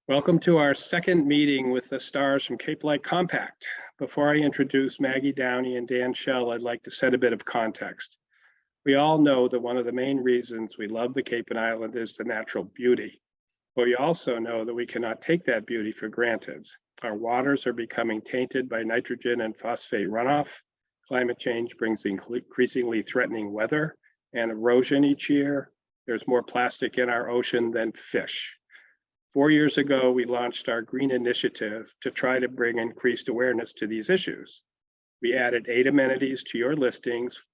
Welcome to our second meeting with the stars from Cape Light Compact. Before I introduce Maggie Downey and Dan Schell, I'd like to set a bit of context. We all know that one of the main reasons we love the Cape and Island is the natural beauty. But we also know that we cannot take that beauty for granted. Our waters are becoming tainted by nitrogen and phosphate runoff. Climate change brings increasingly threatening weather and erosion each year. There's more plastic in our ocean than fish. 4 years ago, we launched our Green Initiative to try to bring increased awareness to these issues. We added 8 amenities to your listings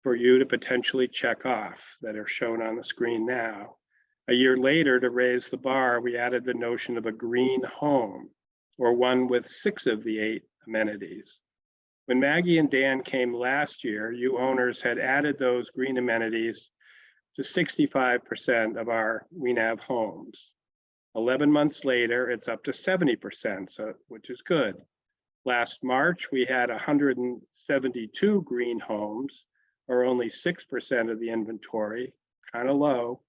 for you to potentially check off that are shown on the screen now. A year later, to raise the bar, we added the notion of a green home, or one with 6 of the 8 amenities. When Maggie and Dan came last year, you owners had added those green amenities to 65% of our WeNev homes. 11 months later, it's up to 70%, which is good. Last March, we had 172 green homes, or only 6% of the inventory, kind of low.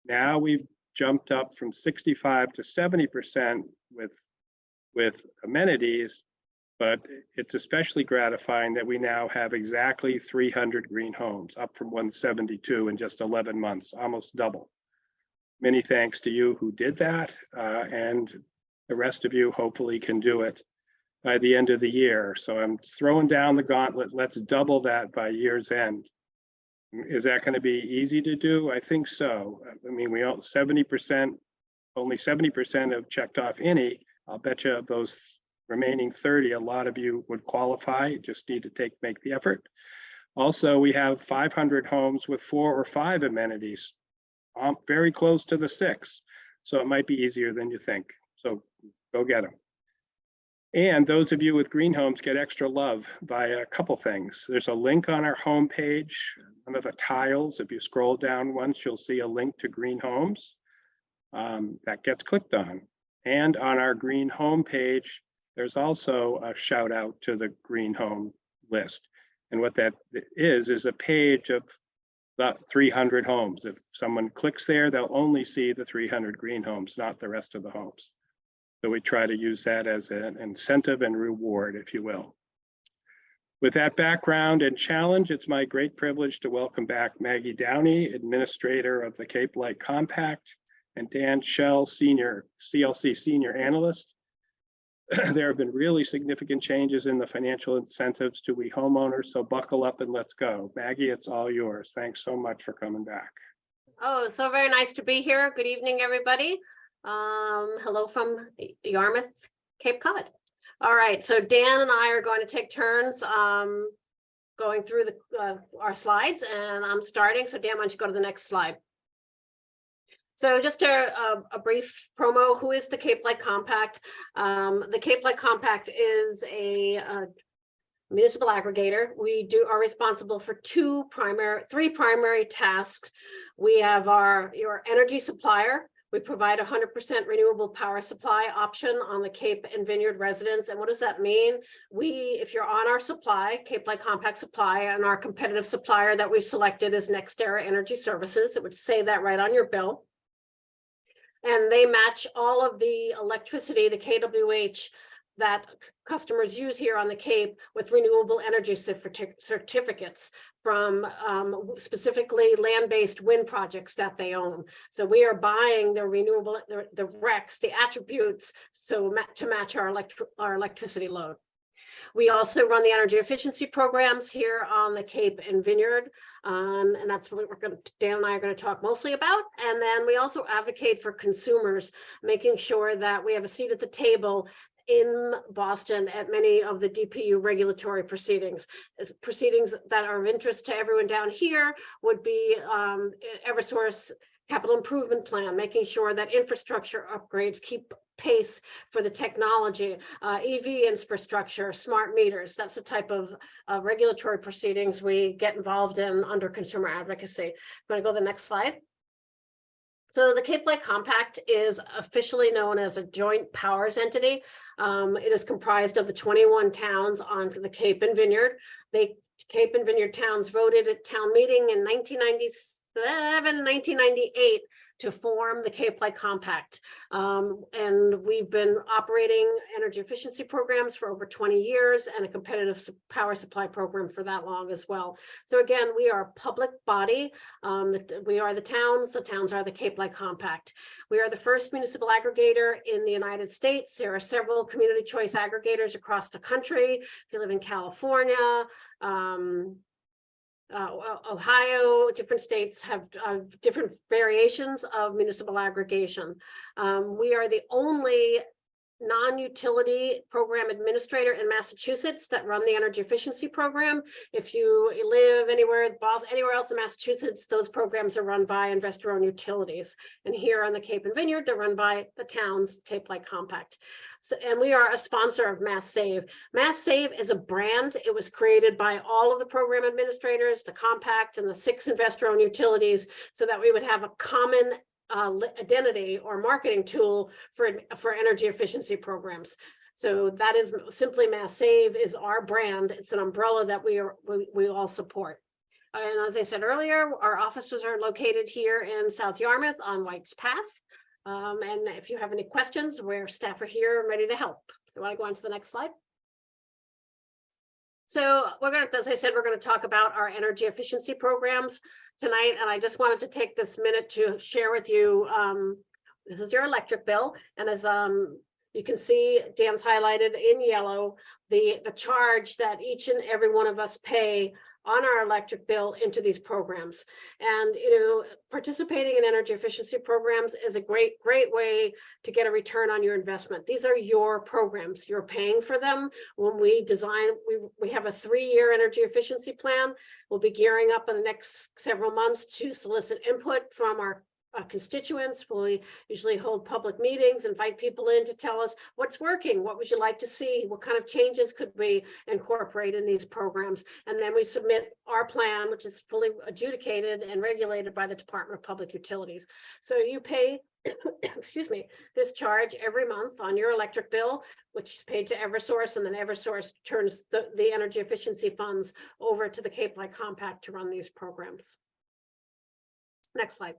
Now we've jumped up from 65 to 70% with amenities, but it's especially gratifying that we now have exactly 300 green homes, up from 172 in just 11 months, almost double. Many thanks to you who did that, and the rest of you hopefully can do it by the end of the year. So I'm throwing down the gauntlet. Let's double that by year's end. Is that going to be easy to do? I think so. I mean, we all 70%, only 70% have checked off any. I'll bet you of those remaining 30, a lot of you would qualify. You just need to make the effort. Also, we have 500 homes with 4 or 5 amenities. Very close to the 6, so it might be easier than you think. So go get them. And those of you with green homes get extra love by a couple things. There's a link on our homepage, one of the tiles. If you scroll down once, you'll see a link to green homes that gets clicked on. And on our green home page, there's also a shout out to the green home list. And what that is a page of the 300 homes. If someone clicks there, they'll only see the 300 green homes, not the rest of the homes. So we try to use that as an incentive and reward, if you will. With that background and challenge, it's my great privilege to welcome back Maggie Downey, Administrator of the Cape Light Compact, and Dan Schell, CLC Senior Analyst. There have been really significant changes in the financial incentives to we homeowners, so buckle up and let's go. Maggie, it's all yours. Thanks so much for coming back. Oh, so very nice to be here. Good evening, everybody. Hello from Yarmouth, Cape Cod. All right, so Dan and I are going to take turns going through our slides, and I'm starting. So Dan, why don't you go to the next slide? So just a brief promo. Who is the Cape Light Compact? The Cape Light Compact is a municipal aggregator. We are responsible for three primary tasks. We have your energy supplier. We provide 100% renewable power supply option on the Cape and Vineyard residents. And what does that mean? If you're on our supply, Cape Light Compact supply, and our competitive supplier that we've selected is NextEra Energy Services, it would say that right on your bill. And they match all of the electricity, the kWh that customers use here on the Cape with renewable energy certificates from specifically land-based wind projects that they own. So we are buying the renewable, the RECs, the attributes, so to match our electricity load. We also run the energy efficiency programs here on the Cape and Vineyard, and that's what Dan and I are going to talk mostly about. And then we also advocate for consumers, making sure that we have a seat at the table in Boston at many of the DPU regulatory proceedings. Proceedings that are of interest to everyone down here would be Eversource capital improvement plan, making sure that infrastructure upgrades keep pace for the technology, EV infrastructure, smart meters. That's the type of regulatory proceedings we get involved in under consumer advocacy. I'm going to go to the next slide. So the Cape Light Compact is officially known as a joint powers entity. It is comprised of the 21 towns on the Cape and Vineyard. The Cape and Vineyard towns voted at town meeting in 1997, 1998 to form the Cape Light Compact. And we've been operating energy efficiency programs for over 20 years and a competitive power supply program for that long as well. So again, we are a public body. We are the towns are the Cape Light Compact. We are the first municipal aggregator in the United States. There are several community choice aggregators across the country. If you live in California, Ohio, different states have different variations of municipal aggregation. We are the only non-utility program administrator in Massachusetts that run the energy efficiency program. If you live anywhere else in Massachusetts, those programs are run by investor-owned utilities. And here on the Cape and Vineyard, they're run by the town's Cape Light Compact. So, and we are a sponsor of Mass Save. Mass Save is a brand. It was created by all of the program administrators, the compact, and the 6 investor-owned utilities, so that we would have a common identity or marketing tool for energy efficiency programs. So that is simply Mass Save is our brand. It's an umbrella that we all support. And as I said earlier, our offices are located here in South Yarmouth on White's Path. And if you have any questions, our staff are here and ready to help. So I want to go on to the next slide. So as I said, we're going to talk about our energy efficiency programs tonight. And I just wanted to take this minute to share with you, this is your electric bill. And as you can see, Dan's highlighted in yellow, the charge that each and every one of us pay on our electric bill into these programs. And participating in energy efficiency programs is a great way to get a return on your investment. These are your programs. You're paying for them. When we design, we have a 3-year energy efficiency plan. We'll be gearing up in the next several months to solicit input from our constituents. We usually hold public meetings, invite people in to tell us what's working, what would you like to see, what kind of changes could we incorporate in these programs, and then we submit our plan, which is fully adjudicated and regulated by the Department of Public Utilities. So you pay excuse me, this charge every month on your electric bill, which is paid to Eversource, and then Eversource turns the energy efficiency funds over to the Cape Light Compact to run these programs. Next slide.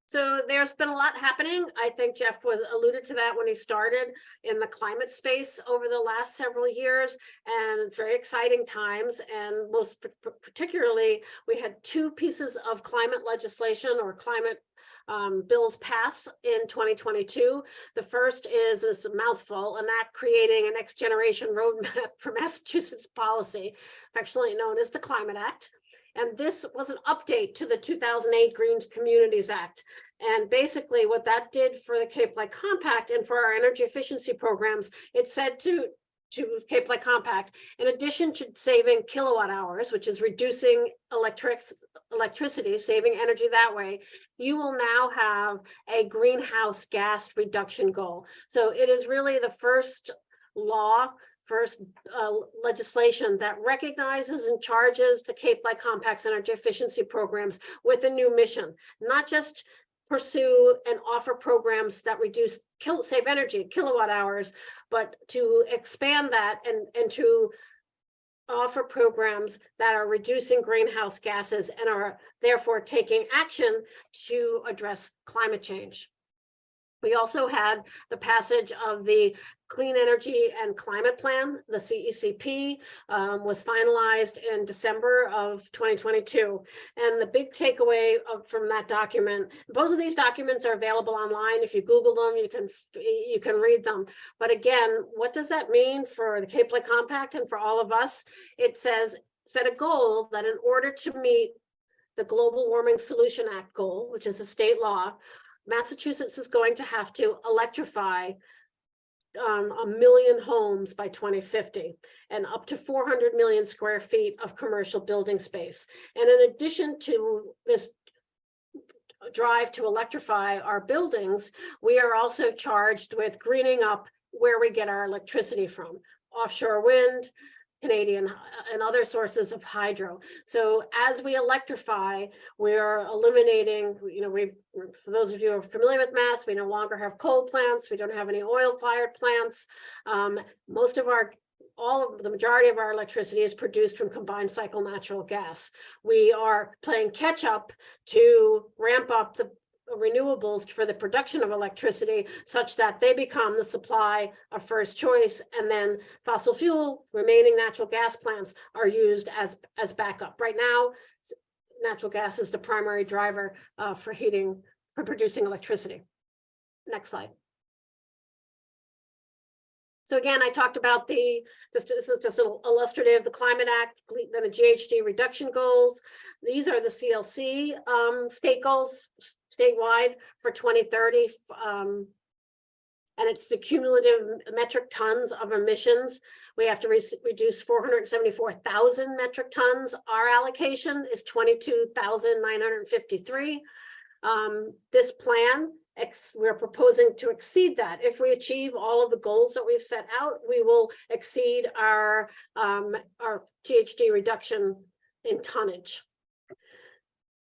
So there's been a lot happening. I think Jeff alluded to that when he started in the climate space over the last several years, and it's very exciting times. And most particularly, we had 2 pieces of climate legislation or climate bills pass in 2022. The first is a mouthful, an act creating a next generation roadmap for Massachusetts policy, affectionately known as the Climate Act. And this was an update to the 2008 Green Communities Act. And basically what that did for the Cape Light Compact and for our energy efficiency programs, it said to Cape Light Compact, in addition to saving kilowatt hours, which is reducing electricity, saving energy that way, you will now have a greenhouse gas reduction goal. So it is really the first legislation that recognizes and charges the Cape Light Compact's energy efficiency programs with a new mission, not just pursue and offer programs that save energy, kilowatt hours, but to expand that and to offer programs that are reducing greenhouse gases and are therefore taking action to address climate change. We also had the passage of the Clean Energy and Climate Plan, the CECP, was finalized in December of 2022. And the big takeaway from that document, both of these documents are available online. If you Google them, you can read them. But again, what does that mean for the Cape Light Compact and for all of us? It says, set a goal that in order to meet the Global Warming Solution Act goal, which is a state law, Massachusetts is going to have to electrify 1 million homes by 2050 and up to 400 million square feet of commercial building space. And in addition to this drive to electrify our buildings, we are also charged with greening up where we get our electricity from, offshore wind, Canadian and other sources of hydro. So as we electrify, we are eliminating, for those of you who are familiar with Mass, we no longer have coal plants. We don't have any oil-fired plants. The majority of our electricity is produced from combined cycle natural gas. We are playing catch up to ramp up the renewables for the production of electricity such that they become the supply of first choice, and then fossil fuel, remaining natural gas plants are used as backup. Right now, natural gas is the primary driver for producing electricity. Next slide. So again, I talked about this is just an illustrative, the Climate Act, then the GHG reduction goals. These are the CLC state goals statewide for 2030. And it's the cumulative metric tons of emissions. We have to reduce 474,000 metric tons. Our allocation is 22,953. This plan, we're proposing to exceed that. If we achieve all of the goals that we've set out, we will exceed our GHG reduction in tonnage,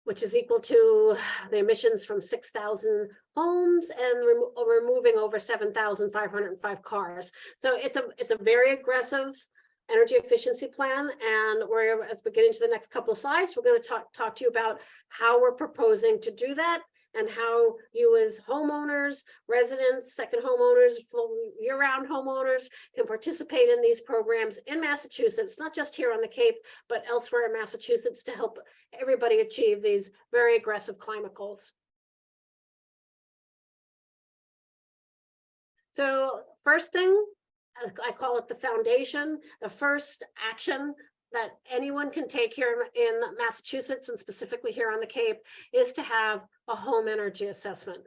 which is equal to the emissions from 6,000 homes and removing over 7,505 cars. So it's a very aggressive energy efficiency plan, and as we get into the next couple of slides, we're going to talk to you about how we're proposing to do that, and how you as homeowners, residents, second homeowners, full year-round homeowners can participate in these programs in Massachusetts, not just here on the Cape, but elsewhere in Massachusetts, to help everybody achieve these very aggressive climate goals. So first thing, I call it the foundation, the first action that anyone can take here in Massachusetts, and specifically here on the Cape, is to have a home energy assessment.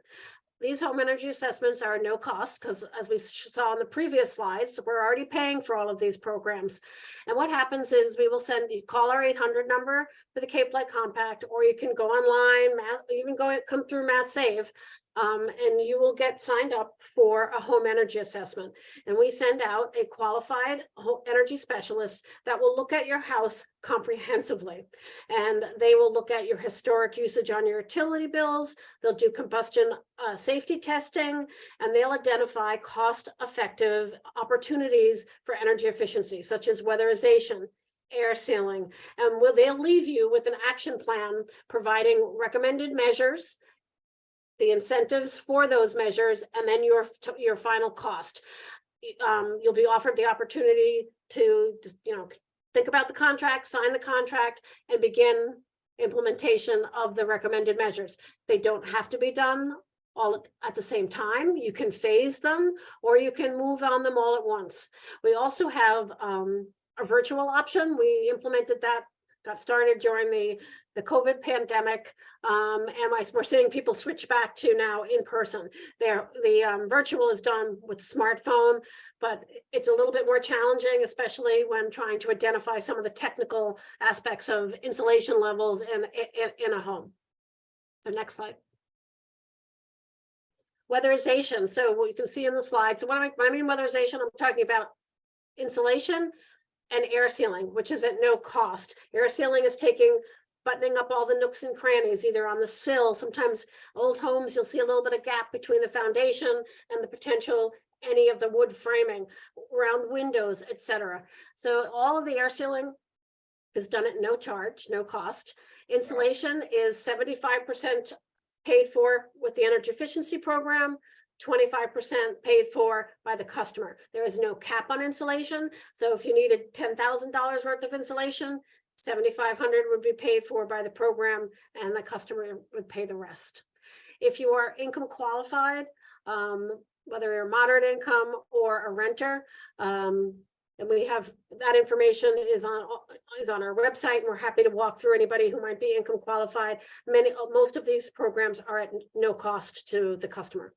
These home energy assessments are no cost, because as we saw on the previous slides, we're already paying for all of these programs. And what happens is we will call our 800 number for the Cape Light Compact, or you can go online, even come through Mass Save, and you will get signed up for a home energy assessment. And we send out a qualified home energy specialist that will look at your house comprehensively. And they will look at your historic usage on your utility bills. They'll do combustion safety testing, and they'll identify cost-effective opportunities for energy efficiency, such as weatherization, air sealing, and they'll leave you with an action plan providing recommended measures, the incentives for those measures, and then your final cost. You'll be offered the opportunity to, think about the contract, sign the contract, and begin implementation of the recommended measures. They don't have to be done all at the same time. You can phase them, or you can move on them all at once. We also have a virtual option. We implemented that, got started during the COVID pandemic, and we're seeing people switch back to now in person. The virtual is done with a smartphone, but it's a little bit more challenging, especially when trying to identify some of the technical aspects of insulation levels in a home. So next slide. Weatherization. So what you can see in the slide. So when I mean weatherization, I'm talking about insulation and air sealing, which is at no cost. Air sealing is buttoning up all the nooks and crannies, either on the sill. Sometimes old homes, you'll see a little bit of gap between the foundation and the potential any of the wood framing around windows, etc. So all of the air sealing is done at no charge, no cost. Insulation is 75% paid for with the energy efficiency program, 25% paid for by the customer. There is no cap on insulation. So if you needed $10,000 worth of insulation, $7,500 would be paid for by the program, and the customer would pay the rest. If you are income qualified, whether you're moderate income or a renter, and we have that information is on our website, and we're happy to walk through anybody who might be income qualified. Most of these programs are at no cost to the customer.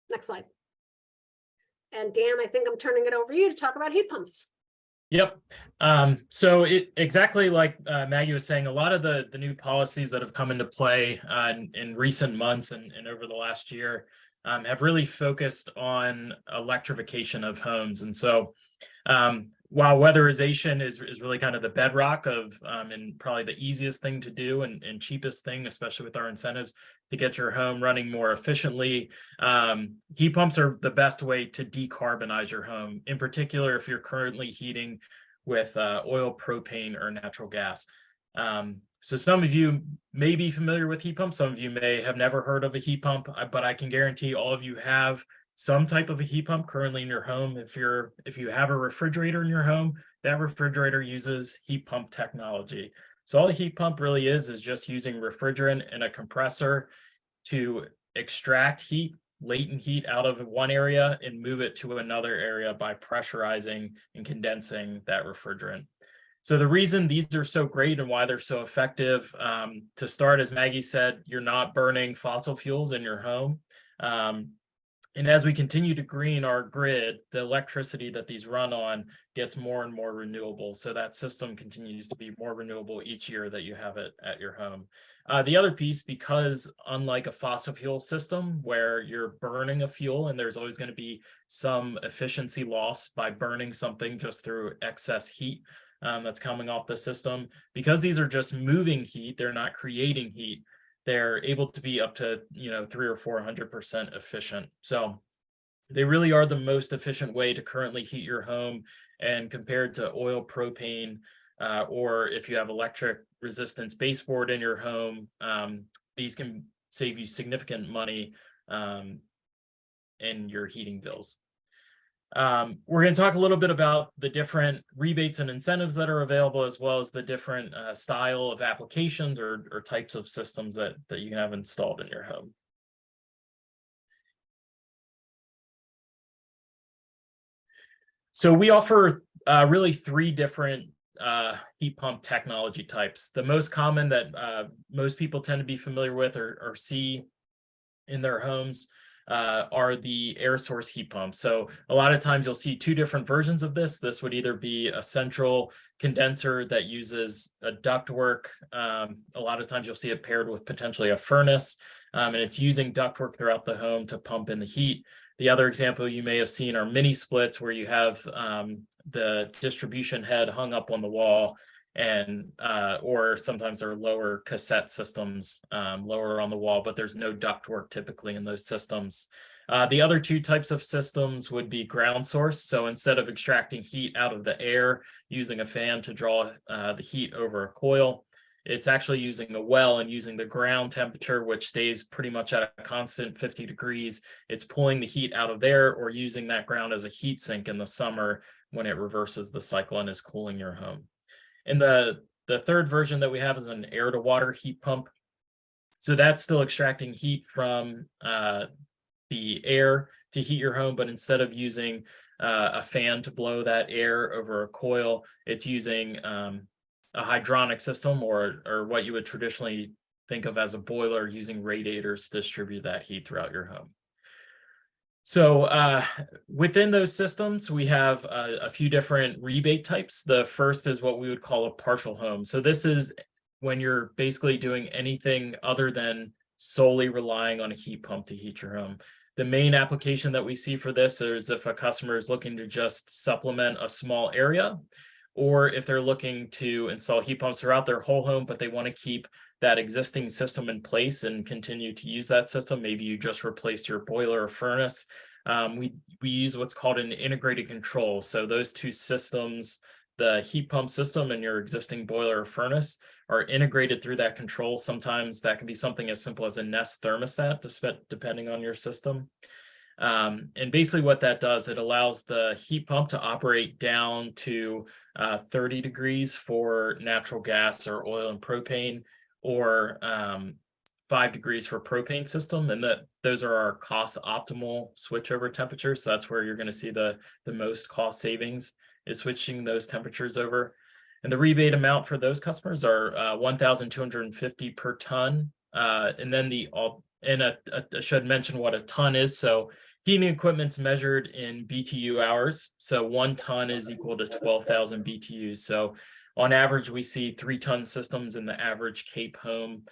Next slide. And Dan, I think I'm turning it over to you to talk about heat pumps. Yep. So exactly like Maggie was saying, a lot of the new policies that have come into play in recent months and over the last year have really focused on electrification of homes. And so while weatherization is really kind of the bedrock of and probably the easiest thing to do and cheapest thing, especially with our incentives to get your home running more efficiently, heat pumps are the best way to decarbonize your home, in particular if you're currently heating with oil, propane, or natural gas. So some of you may be familiar with heat pumps. Some of you may have never heard of a heat pump, but I can guarantee all of you have some type of a heat pump currently in your home. If you have a refrigerator in your home, that refrigerator uses heat pump technology. So all a heat pump really is just using refrigerant and a compressor to extract heat, latent heat out of one area and move it to another area by pressurizing and condensing that refrigerant. So the reason these are so great and why they're so effective, to start, as Maggie said, you're not burning fossil fuels in your home. And as we continue to green our grid, the electricity that these run on gets more and more renewable. So that system continues to be more renewable each year that you have it at your home. The other piece, because unlike a fossil fuel system where you're burning a fuel and there's always going to be some efficiency loss by burning something just through excess heat that's coming off the system, because these are just moving heat, they're not creating heat. They're able to be up to 300 or 400% efficient. So they really are the most efficient way to currently heat your home. And compared to oil, propane, or if you have electric resistance baseboard in your home, these can save you significant money in your heating bills. We're going to talk a little bit about the different rebates and incentives that are available, as well as the different style of applications or types of systems that you can have installed in your home. So we offer really three different heat pump technology types. The most common that most people tend to be familiar with or see in their homes are the air source heat pumps. So a lot of times you'll see two different versions of this. This would either be a central condenser that uses a ductwork. A lot of times you'll see it paired with potentially a furnace, and it's using ductwork throughout the home to pump in the heat. The other example you may have seen are mini splits, where you have the distribution head hung up on the wall, and or sometimes they're lower cassette systems lower on the wall, but there's no ductwork typically in those systems. The other two types of systems would be ground source. So instead of extracting heat out of the air using a fan to draw the heat over a coil, it's actually using a well and using the ground temperature, which stays pretty much at a constant 50 degrees. It's pulling the heat out of there, or using that ground as a heat sink in the summer when it reverses the cycle and is cooling your home. And the third version that we have is an air to water heat pump. So that's still extracting heat from the air to heat your home, but instead of using a fan to blow that air over a coil, it's using a hydronic system, or what you would traditionally think of as a boiler, using radiators to distribute that heat throughout your home. So within those systems, we have a few different rebate types. The first is what we would call a partial home. So this is when you're basically doing anything other than solely relying on a heat pump to heat your home. The main application that we see for this is if a customer is looking to just supplement a small area, or if they're looking to install heat pumps throughout their whole home, but they want to keep that existing system in place and continue to use that system. Maybe you just replaced your boiler or furnace. We use what's called an integrated control. So those two systems, the heat pump system and your existing boiler or furnace, are integrated through that control. Sometimes that can be something as simple as a Nest thermostat, depending on your system. And basically what that does, it allows the heat pump to operate down to 30 degrees for natural gas or oil and propane, or 5 degrees for propane system. And those are our cost optimal switchover temperatures. So that's where you're going to see the most cost savings, is switching those temperatures over. And the rebate amount for those customers are $1,250 per ton. And then I should mention what a ton is. So heating equipment's measured in BTU hours. So 1 ton is equal to 12,000 BTUs. So on average, we see 3-ton systems in the average Cape home,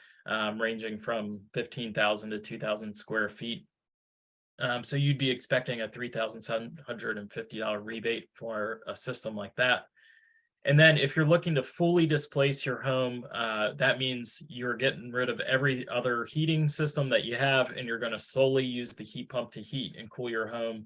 ranging from 15,000 to 2,000 square feet. So you'd be expecting a $3,750 rebate for a system like that. And then if you're looking to fully displace your home, that means you're getting rid of every other heating system that you have, and you're going to solely use the heat pump to heat and cool your home.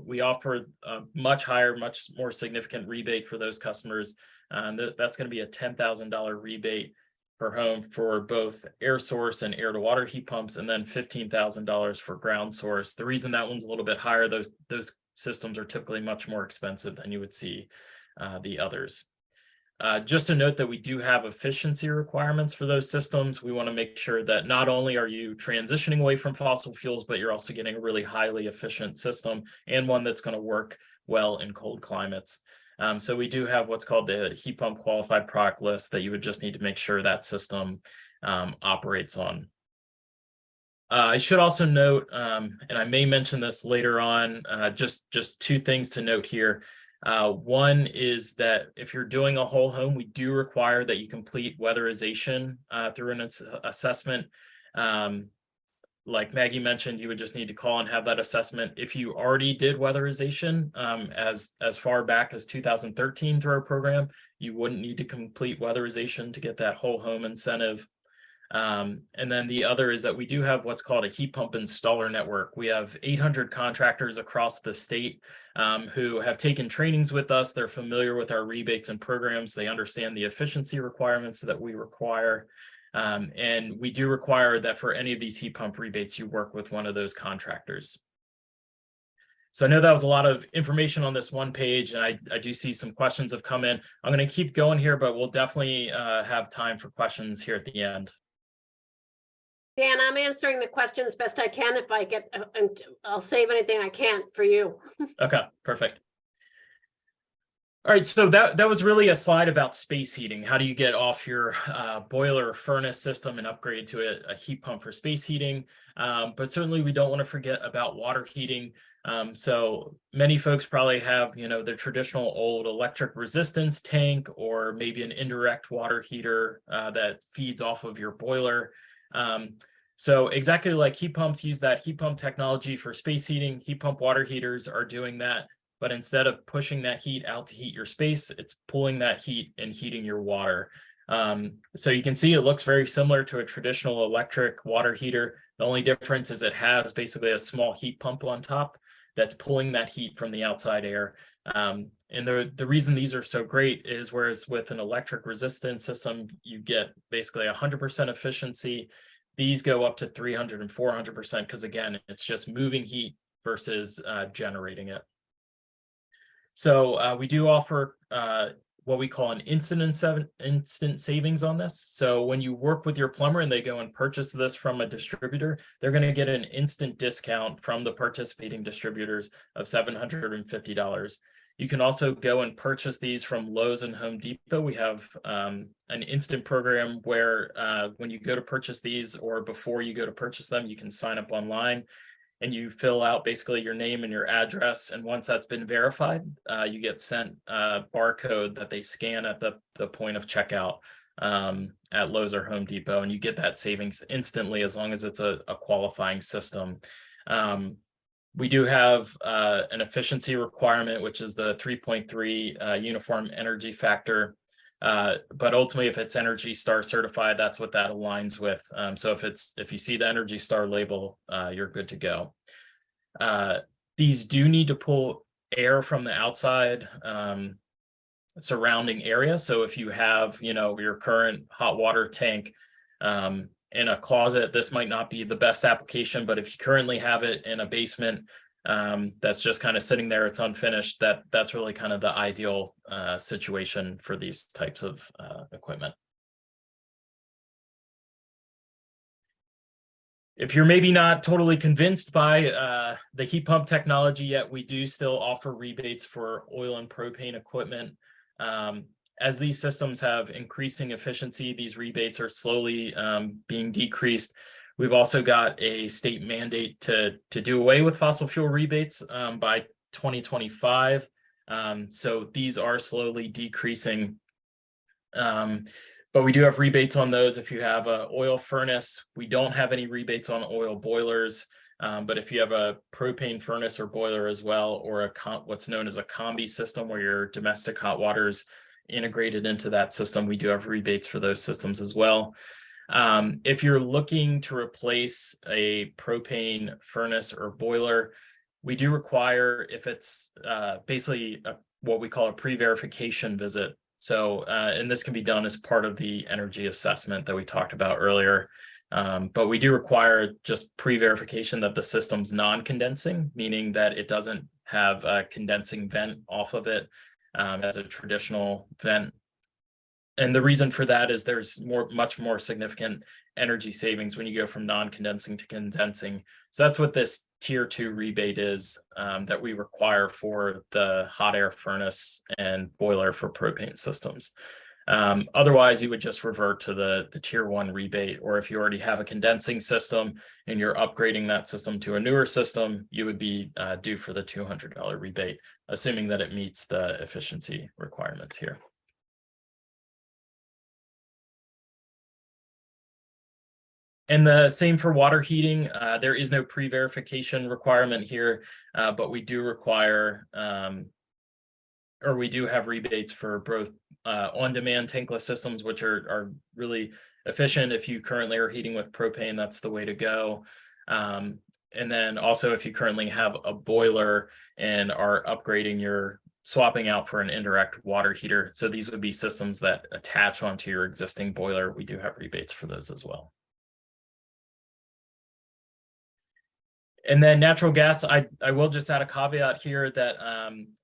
We offer a much higher, much more significant rebate for those customers. That's going to be a $10,000 rebate per home for both air source and air to water heat pumps, and then $15,000 for ground source. The reason that one's a little bit higher, those systems are typically much more expensive than you would see the others. Just to note that we do have efficiency requirements for those systems. We want to make sure that not only are you transitioning away from fossil fuels, but you're also getting a really highly efficient system and one that's going to work well in cold climates. So we do have what's called the heat pump qualified product list that you would just need to make sure that system operates on. I should also note, and I may mention this later on, just two things to note here. One is that if you're doing a whole home, we do require that you complete weatherization through an assessment. Like Maggie mentioned, you would just need to call and have that assessment. If you already did weatherization as far back as 2013 through our program, you wouldn't need to complete weatherization to get that whole home incentive. And then the other is that we do have what's called a heat pump installer network. We have 800 contractors across the state who have taken trainings with us. They're familiar with our rebates and programs. They understand the efficiency requirements that we require. And we do require that for any of these heat pump rebates, you work with one of those contractors. So I know that was a lot of information on this one page, and I do see some questions have come in. I'm going to keep going here, but we'll definitely have time for questions here at the end. Dan, I'm answering the questions best I can. If I get, I'll save anything I can for you. Okay, perfect. All right, so that was really a slide about space heating. How do you get off your boiler or furnace system and upgrade to a heat pump for space heating? But certainly we don't want to forget about water heating. So many folks probably have, their traditional old electric resistance tank, or maybe an indirect water heater that feeds off of your boiler. So exactly like heat pumps use that heat pump technology for space heating, heat pump water heaters are doing that. But instead of pushing that heat out to heat your space, it's pulling that heat and heating your water. So you can see it looks very similar to a traditional electric water heater. The only difference is it has basically a small heat pump on top that's pulling that heat from the outside air. And the reason these are so great is, whereas with an electric resistance system, you get basically 100% efficiency. These go up to 300 and 400% because, again, it's just moving heat versus generating it. So we do offer what we call an instant savings on this. So when you work with your plumber and they go and purchase this from a distributor, they're going to get an instant discount from the participating distributors of $750. You can also go and purchase these from Lowe's and Home Depot. We have an instant program where when you go to purchase these, or before you go to purchase them, you can sign up online and you fill out basically your name and your address. And once that's been verified, you get sent a barcode that they scan at the point of checkout at Lowe's or Home Depot, and you get that savings instantly as long as it's a qualifying system. We do have an efficiency requirement, which is the 3.3 uniform energy factor. But ultimately, if it's Energy Star certified, that's what that aligns with. So if you see the Energy Star label, you're good to go. These do need to pull air from the outside surrounding area. So if you have, your current hot water tank in a closet, this might not be the best application. But if you currently have it in a basement that's just kind of sitting there, it's unfinished, that's really kind of the ideal situation for these types of equipment. If you're maybe not totally convinced by the heat pump technology yet, we do still offer rebates for oil and propane equipment. As these systems have increasing efficiency, these rebates are slowly being decreased. We've also got a state mandate to do away with fossil fuel rebates by 2025. So these are slowly decreasing. But we do have rebates on those if you have an oil furnace. We don't have any rebates on oil boilers. But if you have a propane furnace or boiler as well, or what's known as a combi system, where your domestic hot water is integrated into that system, we do have rebates for those systems as well. If you're looking to replace a propane furnace or boiler, we do require, if it's basically what we call a pre-verification visit, So, and this can be done as part of the energy assessment that we talked about earlier. But we do require just pre-verification that the system's non-condensing, meaning that it doesn't have a condensing vent off of it as a traditional vent. And the reason for that is there's much more significant energy savings when you go from non-condensing to condensing. So that's what this tier 2 rebate is that we require for the hot air furnace and boiler for propane systems. Otherwise, you would just revert to the tier 1 rebate, or if you already have a condensing system and you're upgrading that system to a newer system, you would be due for the $200 rebate, assuming that it meets the efficiency requirements here. And the same for water heating. There is no pre-verification requirement here, but we do require, or we do have rebates for both on-demand tankless systems, which are really efficient. If you currently are heating with propane, that's the way to go. And then also if you currently have a boiler and are upgrading, you're swapping out for an indirect water heater. So these would be systems that attach onto your existing boiler. We do have rebates for those as well. And then natural gas, I will just add a caveat here that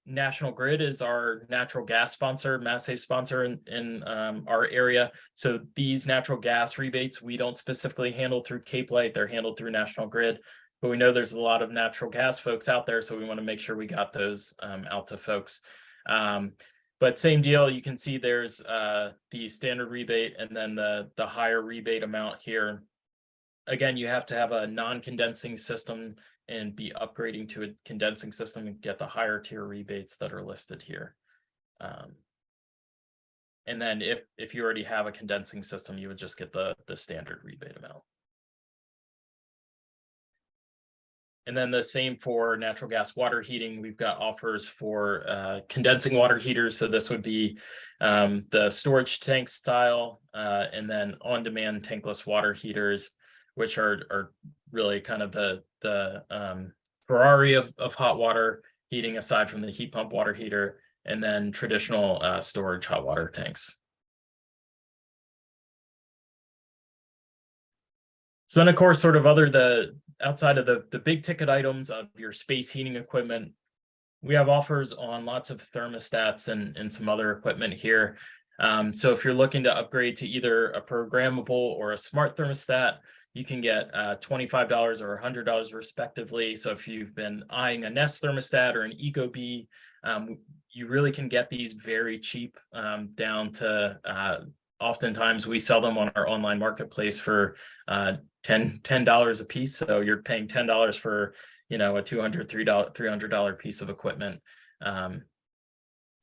National Grid is our natural gas sponsor, massive sponsor in our area. So these natural gas rebates, we don't specifically handle through Cape Light, they're handled through National Grid. But we know there's a lot of natural gas folks out there, so we want to make sure we got those out to folks. But same deal, you can see there's the standard rebate and then the higher rebate amount here. Again, you have to have a non-condensing system and be upgrading to a condensing system and get the higher tier rebates that are listed here. And then if you already have a condensing system, you would just get the standard rebate amount. And then the same for natural gas water heating. We've got offers for condensing water heaters. So this would be the storage tank style, and then on-demand tankless water heaters, which are really kind of the Ferrari of hot water heating, aside from the heat pump water heater, and then traditional storage hot water tanks. So then, of course, sort of outside of the big ticket items of your space heating equipment, we have offers on lots of thermostats and some other equipment here. So if you're looking to upgrade to either a programmable or a smart thermostat, you can get $25 or $100 respectively. So if you've been eyeing a Nest thermostat or an Ecobee, you really can get these very cheap, down to oftentimes we sell them on our online marketplace for $10 a piece. So you're paying $10 for a $300 piece of equipment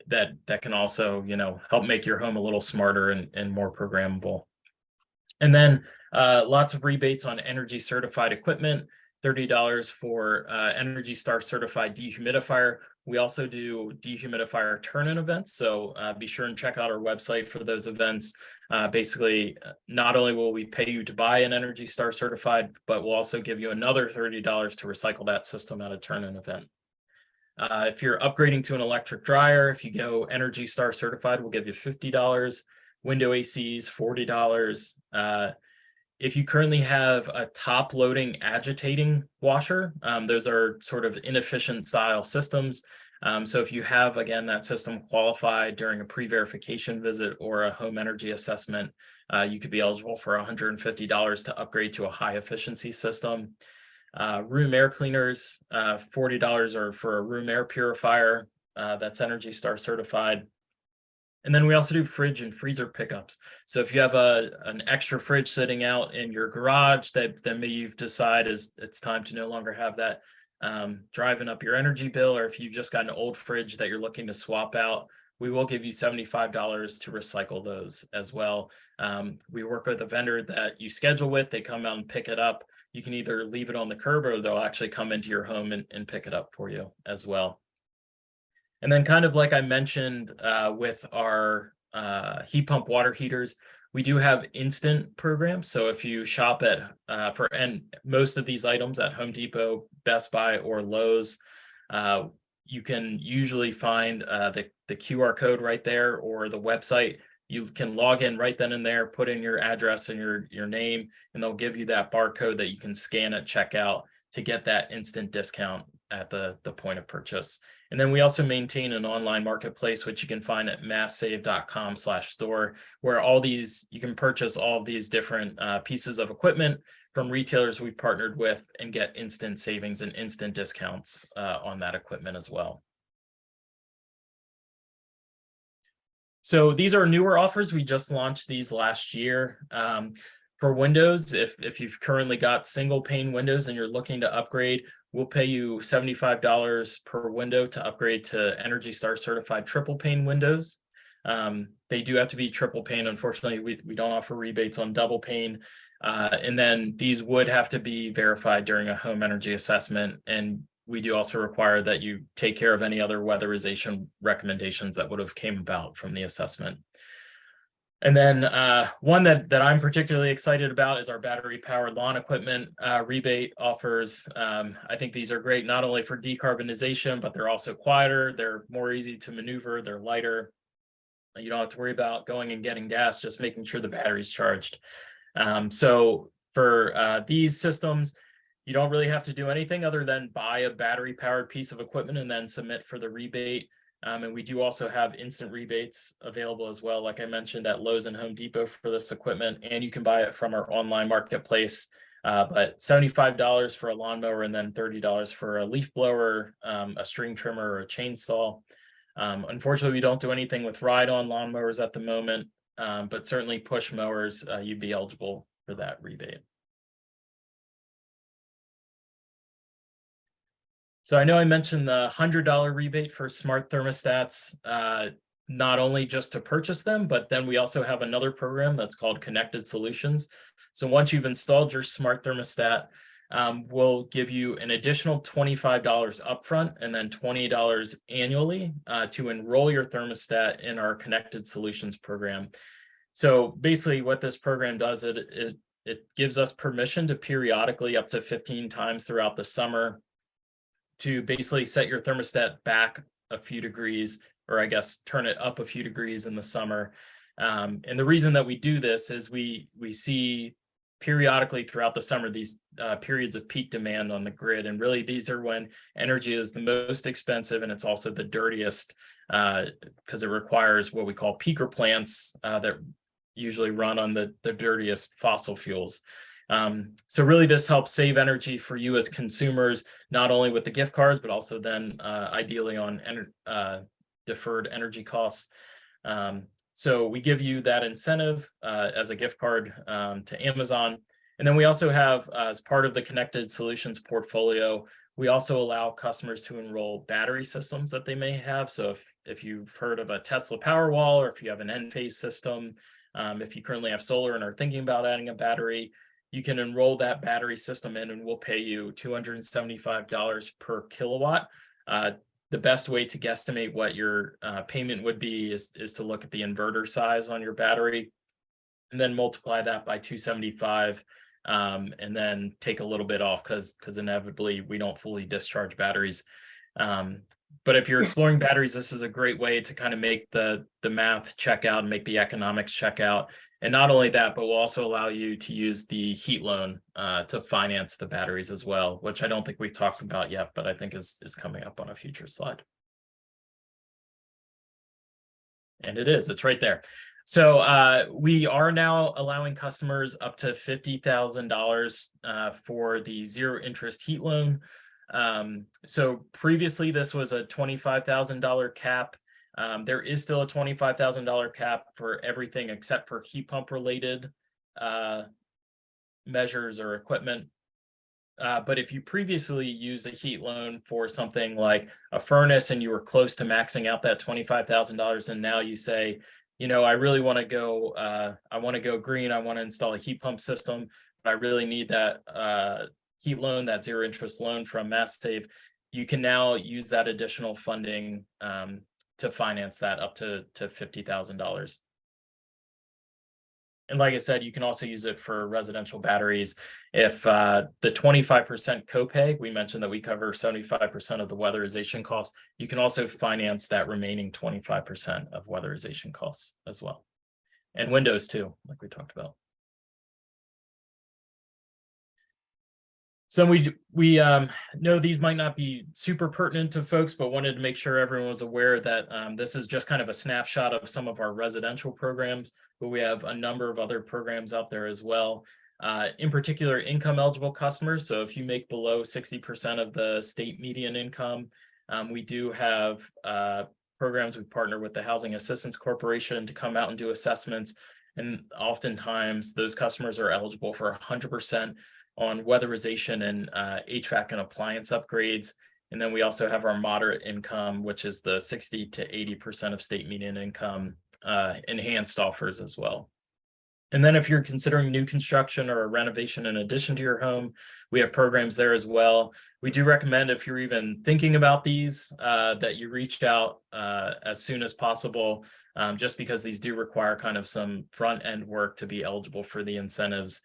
that can also help make your home a little smarter and more programmable. And then lots of rebates on Energy certified equipment, $30 for Energy Star certified dehumidifier. We also do dehumidifier turn-in events, so be sure and check out our website for those events. Basically, not only will we pay you to buy an Energy Star certified, but we'll also give you another $30 to recycle that system at a turn-in event. If you're upgrading to an electric dryer, if you go Energy Star certified, we'll give you $50. Window ACs, $40. If you currently have a top loading agitating washer, those are sort of inefficient style systems. So if you have, again, that system qualified during a pre-verification visit or a home energy assessment, you could be eligible for $150 to upgrade to a high efficiency system. Room air cleaners, $40 or for a room air purifier that's Energy Star certified. And then we also do fridge and freezer pickups. So if you have an extra fridge sitting out in your garage that maybe you've decided it's time to no longer have that driving up your energy bill, or if you've just got an old fridge that you're looking to swap out, we will give you $75 to recycle those as well. We work with a vendor that you schedule with. They come out and pick it up. You can either leave it on the curb or they'll actually come into your home and pick it up for you as well. And then kind of like I mentioned with our heat pump water heaters, we do have instant programs. So if you shop and most of these items at Home Depot, Best Buy, or Lowe's, you can usually find the QR code right there or the website. You can log in right then and there, put in your address and your name, and they'll give you that barcode that you can scan at checkout to get that instant discount at the point of purchase. And then we also maintain an online marketplace, which you can find at masssave.com/store, where you can purchase all of these different pieces of equipment from retailers we've partnered with and get instant savings and instant discounts on that equipment as well. So these are newer offers. We just launched these last year. For Windows, if you've currently got single pane Windows and you're looking to upgrade, we'll pay you $75 per window to upgrade to Energy Star certified triple pane Windows. They do have to be triple pane. Unfortunately, we don't offer rebates on double pane. And then these would have to be verified during a home energy assessment. And we do also require that you take care of any other weatherization recommendations that would have came about from the assessment. And then one that I'm particularly excited about is our battery powered lawn equipment rebate offers. I think these are great not only for decarbonization, but they're also quieter, they're more easy to maneuver, they're lighter. You don't have to worry about going and getting gas, just making sure the battery's charged. So for these systems, you don't really have to do anything other than buy a battery powered piece of equipment and then submit for the rebate. And we do also have instant rebates available as well, like I mentioned, at Lowe's and Home Depot for this equipment, and you can buy it from our online marketplace. But $75 for a lawnmower and then $30 for a leaf blower, a string trimmer, or a chainsaw. Unfortunately, we don't do anything with ride-on lawnmowers at the moment, but certainly push mowers, you'd be eligible for that rebate. So I know I mentioned the $100 rebate for smart thermostats, not only just to purchase them, but then we also have another program that's called Connected Solutions. So once you've installed your smart thermostat, we'll give you an additional $25 upfront and then $20 annually to enroll your thermostat in our Connected Solutions program. So basically what this program does, it gives us permission to periodically up to 15 times throughout the summer to basically set your thermostat back a few degrees, or I guess turn it up a few degrees in the summer. And the reason that we do this is we see periodically throughout the summer these periods of peak demand on the grid, and really these are when energy is the most expensive and it's also the dirtiest because it requires what we call peaker plants that usually run on the dirtiest fossil fuels. So really this helps save energy for you as consumers, not only with the gift cards, but also then ideally on deferred energy costs. So we give you that incentive as a gift card to Amazon. And then we also have, as part of the Connected Solutions portfolio, we also allow customers to enroll battery systems that they may have. So if you've heard of a Tesla Powerwall, or if you have an Enphase system, if you currently have solar and are thinking about adding a battery, you can enroll that battery system in and we'll pay you $275 per kilowatt. The best way to guesstimate what your payment would be is to look at the inverter size on your battery and then multiply that by 275 and then take a little bit off because inevitably we don't fully discharge batteries. But if you're exploring batteries, this is a great way to kind of make the math check out and make the economics check out. And not only that, but we'll also allow you to use the heat loan to finance the batteries as well, which I don't think we've talked about yet, but I think is coming up on a future slide. And it's right there. So we are now allowing customers up to $50,000 for the zero interest heat loan. So previously this was a $25,000 cap. There is still a $25,000 cap for everything except for heat pump related measures or equipment. But if you previously used a heat loan for something like a furnace and you were close to maxing out that $25,000, and now you say, you know, I really want to go, I want to go green, I want to install a heat pump system, but I really need that heat loan, that zero interest loan from MassSave, you can now use that additional funding to finance that up to $50,000. And like I said, you can also use it for residential batteries. If the 25% copay, we mentioned that we cover 75% of the weatherization costs, you can also finance that remaining 25% of weatherization costs as well. And windows too, like we talked about. So we know these might not be super pertinent to folks, but wanted to make sure everyone was aware that this is just kind of a snapshot of some of our residential programs, but we have a number of other programs out there as well. In particular, income eligible customers. So if you make below 60% of the state median income, we do have programs. We partner with the Housing Assistance Corporation to come out and do assessments. And oftentimes those customers are eligible for 100% on weatherization and HVAC and appliance upgrades. And then we also have our moderate income, which is the 60 to 80% of state median income enhanced offers as well. And then if you're considering new construction or a renovation in addition to your home, we have programs there as well. We do recommend, if you're even thinking about these, that you reach out as soon as possible, just because these do require kind of some front end work to be eligible for the incentives.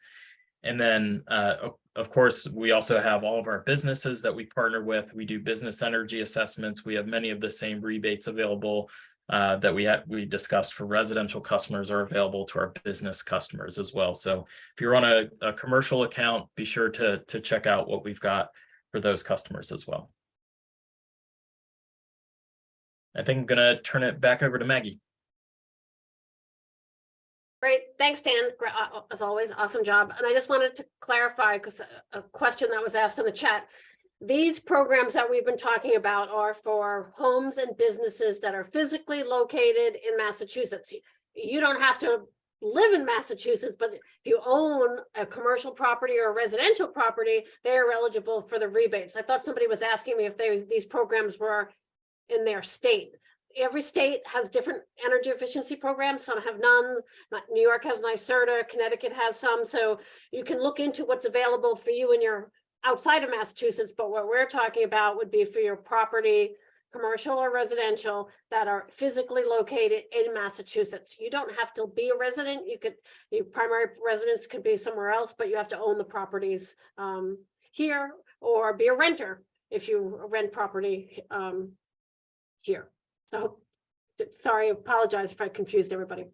And then, of course, we also have all of our businesses that we partner with. We do business energy assessments. We have many of the same rebates available that we discussed for residential customers are available to our business customers as well. So if you're on a commercial account, be sure to check out what we've got for those customers as well. I think I'm going to turn it back over to Maggie. Great, thanks, Dan. As always, awesome job. And I just wanted to clarify, because a question that was asked in the chat, these programs that we've been talking about are for homes and businesses that are physically located in Massachusetts. You don't have to live in Massachusetts, but if you own a commercial property or a residential property, they're eligible for the rebates. I thought somebody was asking me if these programs were in their state. Every state has different energy efficiency programs. Some have none. New York has NYSERDA, Connecticut has some. So you can look into what's available for you in your outside of Massachusetts. But what we're talking about would be for your property, commercial or residential, that are physically located in Massachusetts. You don't have to be a resident. Your primary residence could be somewhere else, but you have to own the properties here, or be a renter if you rent property here. So sorry, I apologize if I confused everybody.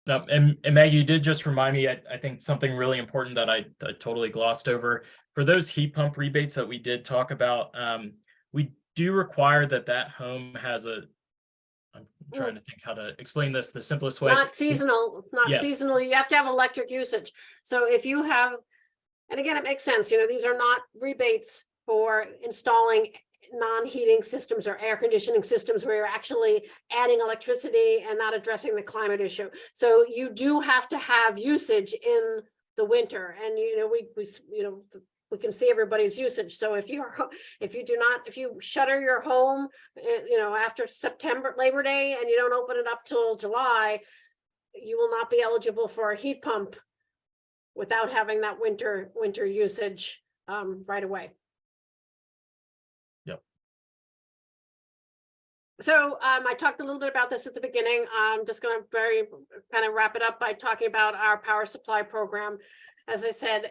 No, and Maggie, you did just remind me, I think something really important that I totally glossed over. For those heat pump rebates that we did talk about, we do require that home has I'm trying to think how to explain this the simplest way. Not seasonal, Yes. seasonal. You have to have electric usage. So if you have, and again, it makes sense, these are not rebates for installing non-heating systems or air conditioning systems where you're actually adding electricity and not addressing the climate issue. So you do have to have usage in the winter, and we can see everybody's usage. So if you shutter your home, after September, Labor Day, and you don't open it up till July, you will not be eligible for a heat pump without having that winter usage right away. So I talked a little bit about this at the beginning. I'm just going to wrap it up by talking about our power supply program. As I said,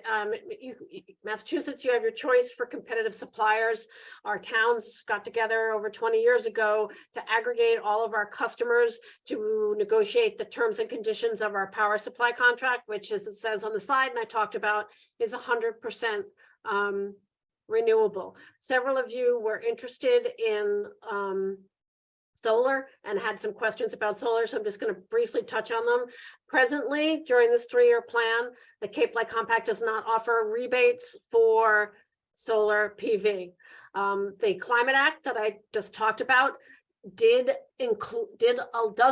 Massachusetts, you have your choice for competitive suppliers. Our towns got together over 20 years ago to aggregate all of our customers to negotiate the terms and conditions of our power supply contract, which, as it says on the slide, and I talked about, is 100% renewable. Several of you were interested in solar and had some questions about solar, so I'm just going to briefly touch on them. Presently, during this 3-year plan, the Light Compact does not offer rebates for solar PV. The Climate Act that I just talked about does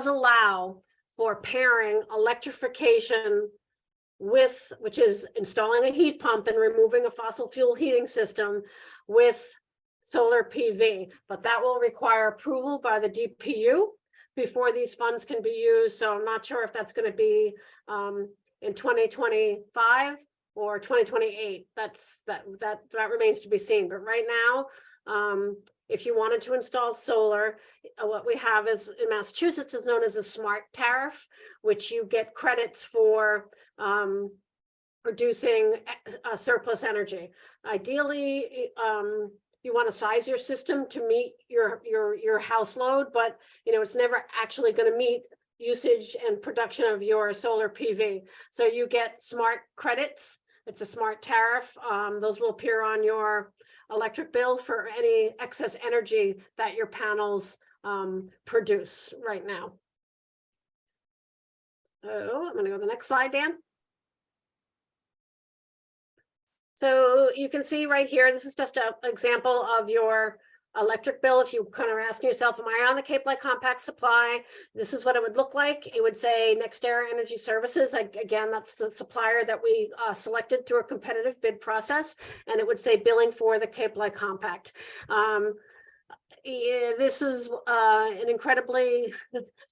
allow for pairing electrification which is installing a heat pump and removing a fossil fuel heating system, with solar PV, but that will require approval by the DPU before these funds can be used. So I'm not sure if that's going to be in 2025 or 2028. That remains to be seen. But right now, if you wanted to install solar, what we have is in Massachusetts is known as a smart tariff, which you get credits for producing surplus energy. Ideally, you want to size your system to meet your house load, but it's never actually going to meet usage and production of your solar PV. So you get smart credits. It's a smart tariff. Those will appear on your electric bill for any excess energy that your panels produce right now. So I'm going to go to the next slide, Dan. So you can see right here, this is just an example of your electric bill. If you kind of asking yourself, am I on the Cape Light Compact supply? This is what it would look like. It would say NextEra Energy Services. Again, that's the supplier that we selected through a competitive bid process. And it would say billing for the Cape Light Compact. This is an incredibly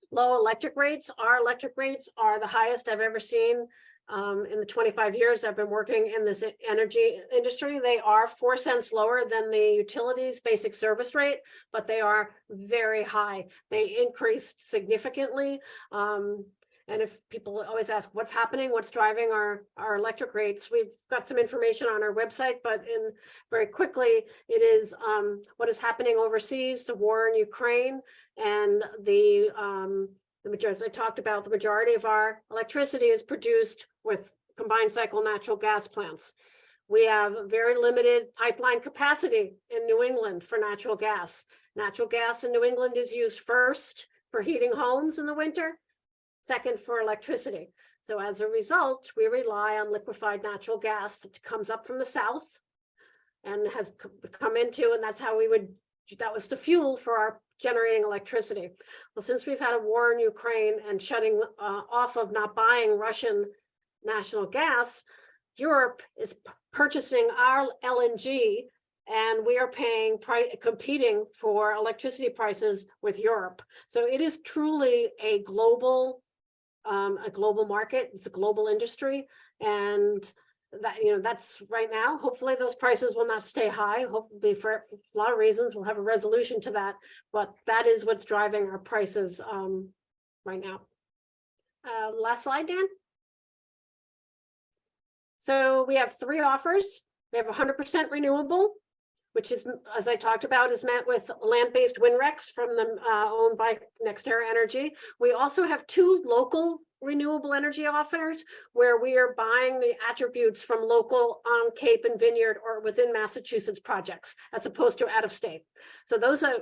low electric rates. Our electric rates are the highest I've ever seen in the 25 years I've been working in this energy industry. They are 4 cents lower than the utilities basic service rate, but they are very high. They increased significantly. And if people always ask what's happening, what's driving our electric rates, we've got some information on our website, but very quickly, it is what is happening overseas, the war in Ukraine, and the majority, as I talked about, the majority of our electricity is produced with combined cycle natural gas plants. We have very limited pipeline capacity in New England for natural gas. Natural gas in New England is used first for heating homes in the winter, second for electricity. So as a result, we rely on liquefied natural gas that comes up from the south and has come into, and that's how that was the fuel for our generating electricity. Well, since we've had a war in Ukraine and shutting off of not buying Russian national gas, Europe is purchasing our LNG, and we are competing for electricity prices with Europe. So it is truly a global market. It's a global industry, and that that's right now. Hopefully those prices will not stay high. Hopefully for a lot of reasons we'll have a resolution to that, but that is what's driving our prices right now. Last slide, Dan. So we have 3 offers. We have 100% renewable, which is, as I talked about, is met with land-based wind RECs from them owned by NextEra Energy. We also have 2 local renewable energy offers where we are buying the attributes from local on Cape and Vineyard or within Massachusetts projects, as opposed to out of state. So those are,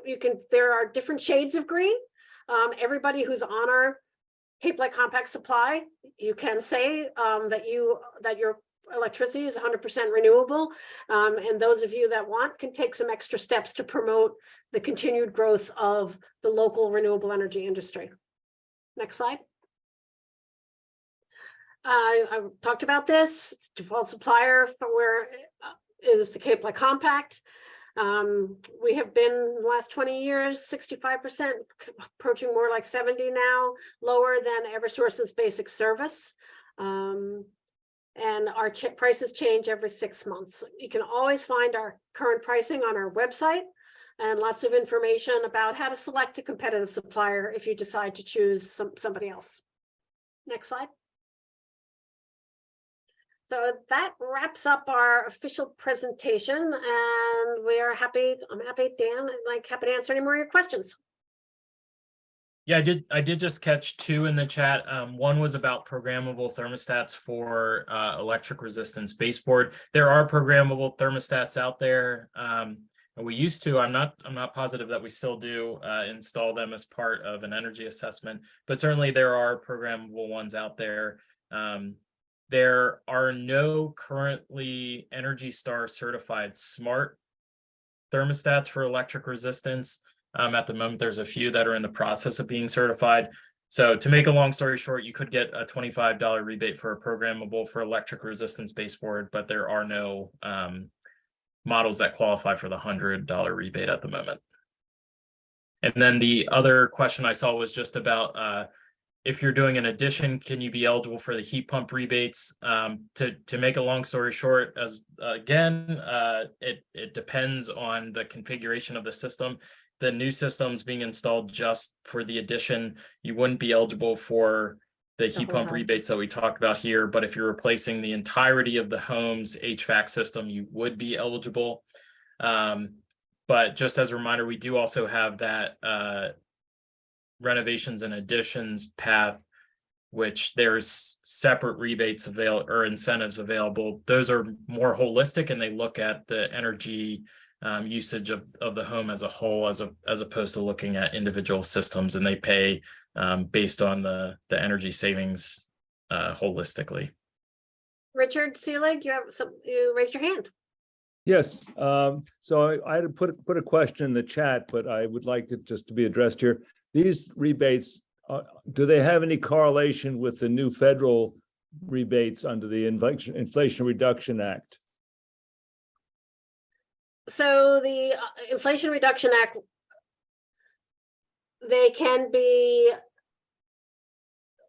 there are different shades of green. Everybody who's on our Cape Light Compact supply, you can say that your electricity is 100% renewable. And those of you that want can take some extra steps to promote the continued growth of the local renewable energy industry. Next slide. I talked about this. Default supplier is the Cape Light Compact. We have been in the last 20 years, 65%, approaching more like 70 now, lower than Eversource's basic service. And our prices change every 6 months. You can always find our current pricing on our website and lots of information about how to select a competitive supplier if you decide to choose somebody else. Next slide. So that wraps up our official presentation, and we are happy. I'm happy, Dan, and happy to answer any more of your questions. Yeah, I did just catch 2 in the chat. One was about programmable thermostats for electric resistance baseboard. There are programmable thermostats out there. We used to. I'm not positive that we still do install them as part of an energy assessment, but certainly there are programmable ones out there. There are no currently Energy Star certified smart thermostats for electric resistance. At the moment, there's a few that are in the process of being certified. So to make a long story short, you could get a $25 rebate for a programmable for electric resistance baseboard, but there are no models that qualify for the $100 rebate at the moment. And then the other question I saw was just about if you're doing an addition, can you be eligible for the heat pump rebates? To make a long story short, it depends on the configuration of the system. The new systems being installed just for the addition, you wouldn't be eligible for heat whole pump house. rebates that we talked about here. But if you're replacing the entirety of the home's HVAC system, you would be eligible. But just as a reminder, we do also have that renovations and additions path, which there's separate rebates available or incentives available. Those are more holistic, and they look at the energy usage of the home as a whole, as opposed to looking at individual systems, and they pay based on the energy savings holistically. Richard Seelig, you raised your hand. Yes, so I had to put a question in the chat, but I would like it just to be addressed here. These rebates, do they have any correlation with the new federal rebates under the Inflation Reduction Act? So the Inflation Reduction Act, they can be,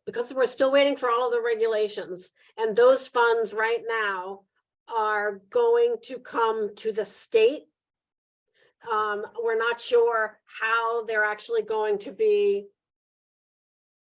because we're still waiting for all of the regulations, and those funds right now are going to come to the state. We're not sure how they're actually going to be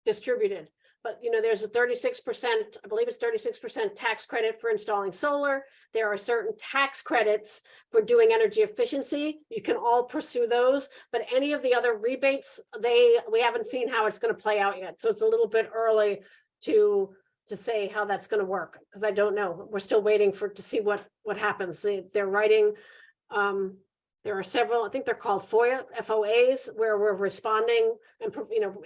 distributed, but there's a 36%, I believe it's 36% tax credit for installing solar. There are certain tax credits for doing energy efficiency. You can all pursue those, but any of the other rebates, we haven't seen how it's going to play out yet. So it's a little bit early to say how that's going to work, because I don't know. We're still waiting to see what happens. They're writing, there are several, I think they're called FOAs, where we're responding and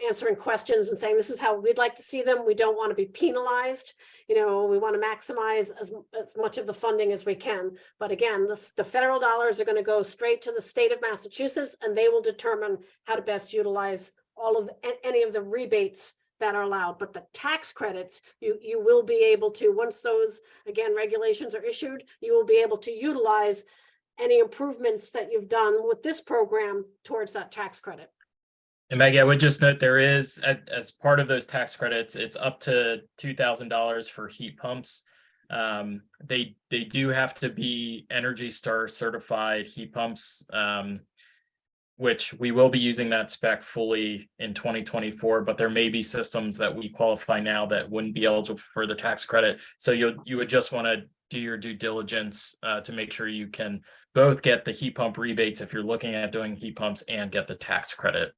answering questions and saying, this is how we'd like to see them. We don't want to be penalized. We want to maximize as much of the funding as we can. But again, the federal dollars are going to go straight to the state of Massachusetts, and they will determine how to best utilize any of the rebates that are allowed. But the tax credits, you will be able to, once those, again, regulations are issued, you will be able to utilize any improvements that you've done with this program towards that tax credit. And Maggie, I would just note there is, as part of those tax credits, it's up to $2,000 for heat pumps. They do have to be Energy Star certified heat pumps, which we will be using that spec fully in 2024, but there may be systems that we qualify now that wouldn't be eligible for the tax credit. So you would just want to do your due diligence to make sure you can both get the heat pump rebates if you're looking at doing heat pumps and get the tax credit.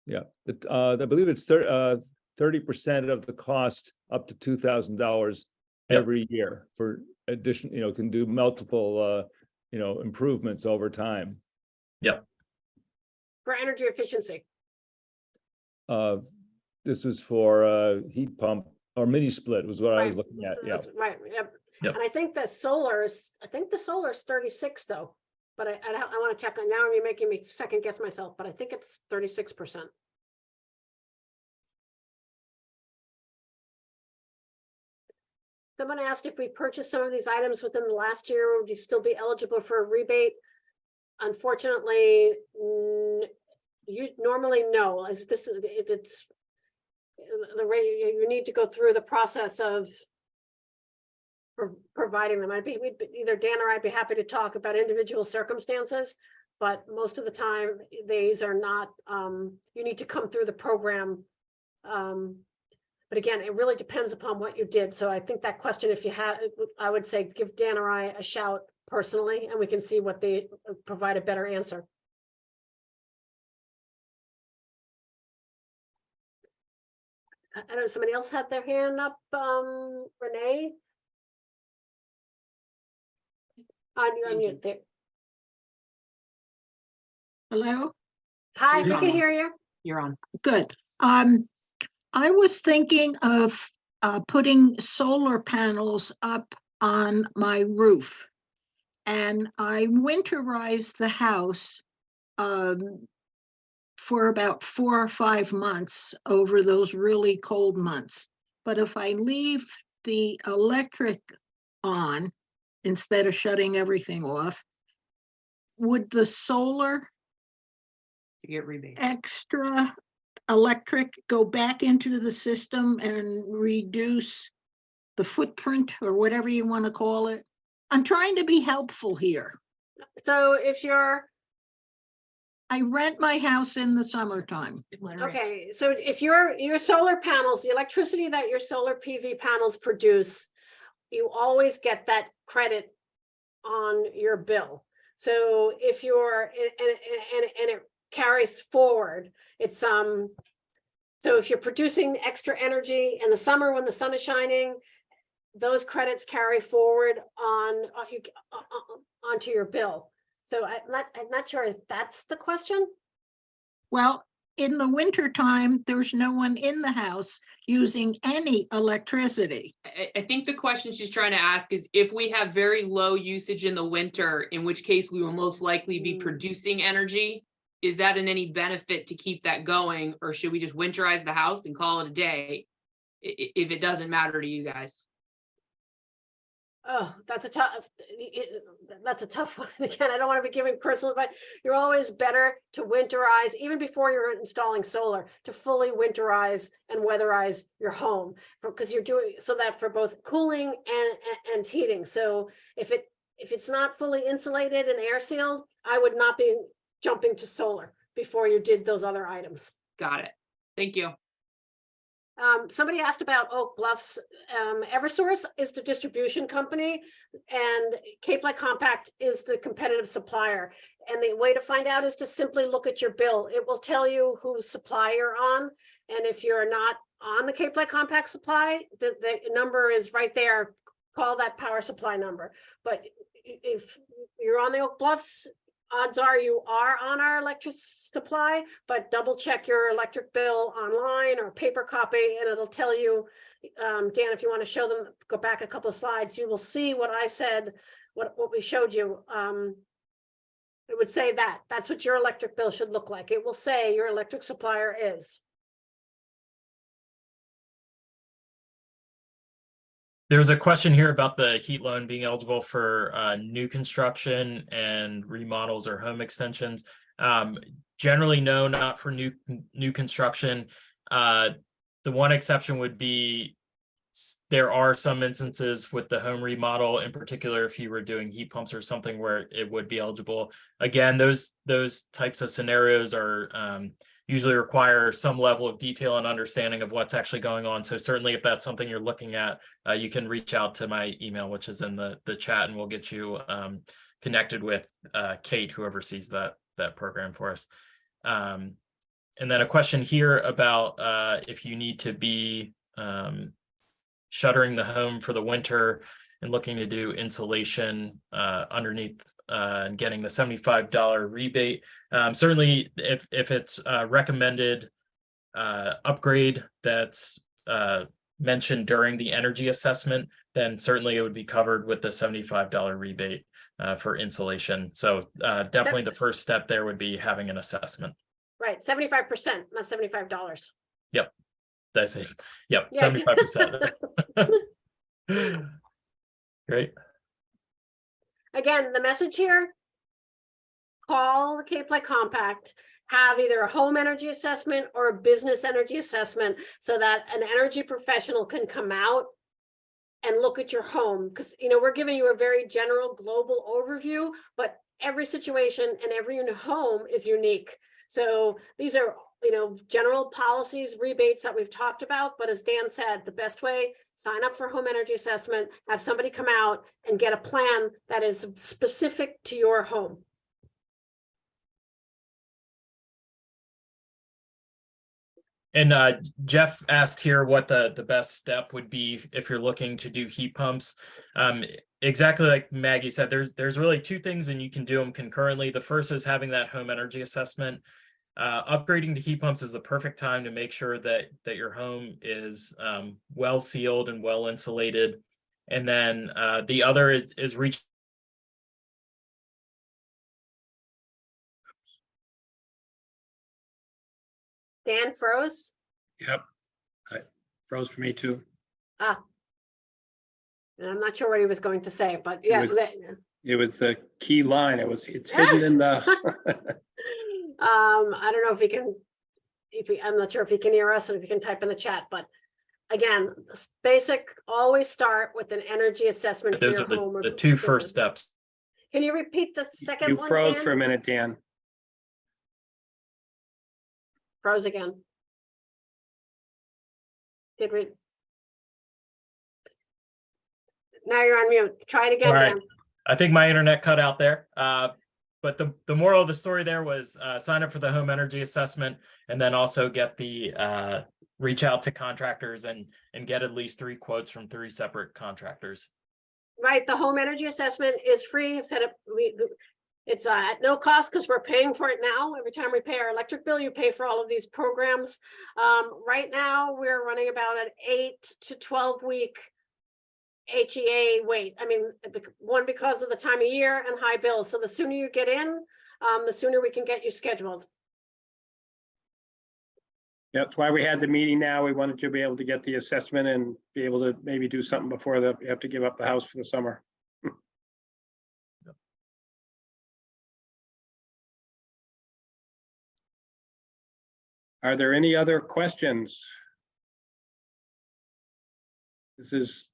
Yeah, I believe it's 30% of the cost up to $2,000 every year for addition, can do multiple, improvements over time. Yep. For energy efficiency. This was for heat pump or mini split was what I was looking at. Yeah. Right. Yep. Yep. And I think the solar's 36 though, but I want to check on now. You're making me second guess myself, but I think it's 36%. Someone asked if we purchased some of these items within the last year, would you still be eligible for a rebate? Unfortunately, you normally no. If it's the way you need to go through the process of providing them. Either Dan or I'd be happy to talk about individual circumstances, but most of the time these are not. You need to come through the program. But again, it really depends upon what you did. So I think that question, if you have, I would say give Dan or I a shout personally, and we can see what they provide a better answer. I don't know, somebody else had their hand up, Renee? On mute there. Hello? Hi, we You're can on. hear you. You're on. Good. I was thinking of putting solar panels up on my roof. And I winterized the house for about 4 or 5 months over those really cold months. But if I leave the electric on instead of shutting everything off, would the solar get rebate extra electric go back into the system and reduce the footprint or whatever you want to call it? I'm trying to be helpful here. So if you're, I rent my house in the summertime. Okay, so if your solar panels, the electricity that your solar PV panels produce, you always get that credit on your bill. So if you're, and it carries forward, it's, so if you're producing extra energy in the summer when the sun is shining, those credits carry forward onto your bill. So I'm not sure if that's the question. Well, in the wintertime, there's no one in the house using any electricity. I think the question she's trying to ask is if we have very low usage in the winter, in which case we will most likely be producing energy, is that in any benefit to keep that going? Or should we just winterize the house and call it a day if it doesn't matter to you guys? Oh, that's a tough one. Again, I don't want to be giving personal advice. You're always better to winterize, even before you're installing solar, to fully winterize and weatherize your home, because you're doing so that for both cooling and heating. So if it's not fully insulated and air sealed, I would not be jumping to solar before you did those other items. Got it. Thank you. Somebody asked about Oak Bluffs. Eversource is the distribution company, and Light Compact is the competitive supplier. And the way to find out is to simply look at your bill. It will tell you whose supply you're on. And if you're not on the Light Compact supply, the number is right there. Call that power supply number. But if you're on the Oak Bluffs, odds are you are on our electric supply, but double check your electric bill online or paper copy, and it'll tell you, Dan, if you want to show them, go back a couple of slides, you will see what I said, what we showed you. It would say that's what your electric bill should look like. It will say your electric supplier is. There's a question here about the heat loan being eligible for new construction and remodels or home extensions. Generally, no, not for new construction. The one exception would be there are some instances with the home remodel, in particular, if you were doing heat pumps or something where it would be eligible. Again, those types of scenarios are usually require some level of detail and understanding of what's actually going on. So certainly if that's something you're looking at, you can reach out to my email, which is in the chat, and we'll get you connected with Kate, who oversees that program for us. And then a question here about if you need to be shuttering the home for the winter and looking to do insulation underneath and getting the $75 rebate. Certainly, if it's a recommended upgrade that's mentioned during the energy assessment, then certainly it would be covered with the $75 rebate for insulation. So definitely the first step there would be having an assessment. Right, 75%, not $75. Yep, that's it. Yep, Yes. 75%. Great. Again, the message here, call the Light Compact, have either a home energy assessment or a business energy assessment so that an energy professional can come out and look at your home. Because, we're giving you a very general global overview, but every situation and every home is unique. So these are, general policies, rebates that we've talked about. But as Dan said, the best way, sign up for home energy assessment, have somebody come out and get a plan that is specific to your home. And Jeff asked here what the best step would be if you're looking to do heat pumps. Exactly like Maggie said, there's really two things, and you can do them concurrently. The first is having that home energy assessment. Upgrading to heat pumps is the perfect time to make sure that your home is well sealed and well insulated. And then the other is reaching. Dan froze? Yep, I froze for me too. And I'm not sure what he was going to say, but yeah. It was a key line. It's hidden in the. I don't know if he can, I'm not sure if he can hear us and if he can type in the chat, but again, basic, always start with an energy assessment. Those are the two first steps. Can you repeat the second one? You froze Dan? for a minute, Dan. Froze again. Did we? Now you're on mute. Try it again, All right. Dan. I think my internet cut out there. But the moral of the story there was sign up for the home energy assessment, and then also get the reach out to contractors and get at least 3 quotes from 3 separate contractors. Right, the home energy assessment is free. It's at no cost because we're paying for it now. Every time we pay our electric bill, you pay for all of these programs. Right now, we're running about an 8 to 12 week HEA wait. I mean, one, because of the time of year and high bills. So the sooner you get in, the sooner we can get you scheduled. Yeah, that's why we had the meeting now. We wanted to be able to get the assessment and be able to maybe do something before you have to give up the house for the summer. Are there any other questions? This has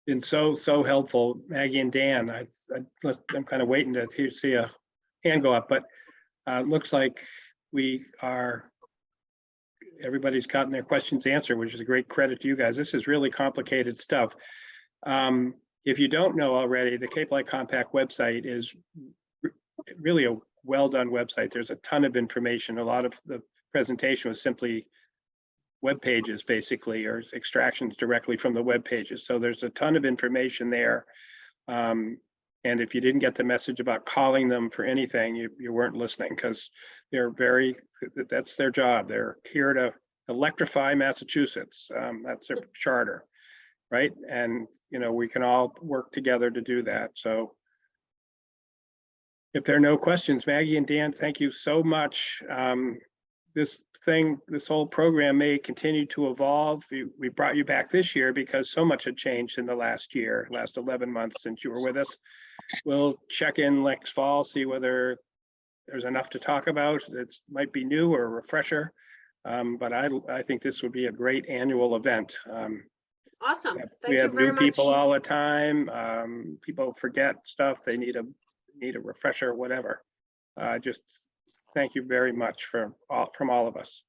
been so helpful, Maggie and Dan. I'm kind of waiting to see a hand go up, but looks like everybody's gotten their questions answered, which is a great credit to you guys. This is really complicated stuff. If you don't know already, the Cape Light Compact website is really a well-done website. There's a ton of information. A lot of the presentation was simply web pages, basically, or extractions directly from the web pages. So there's a ton of information there. And if you didn't get the message about calling them for anything, you weren't listening, because that's their job. They're here to electrify Massachusetts. That's their charter, right? And we can all work together to do that. So if there are no questions, Maggie and Dan, thank you so much. This whole program may continue to evolve. We brought you back this year because so much had changed in the last 11 months since you were with us. We'll check in next fall, see whether there's enough to talk about. It might be new or a refresher, but I think this would be a great annual event. Awesome. We have new much. people all the time. People forget stuff. They need a refresher, whatever. Just thank you very much from all of us.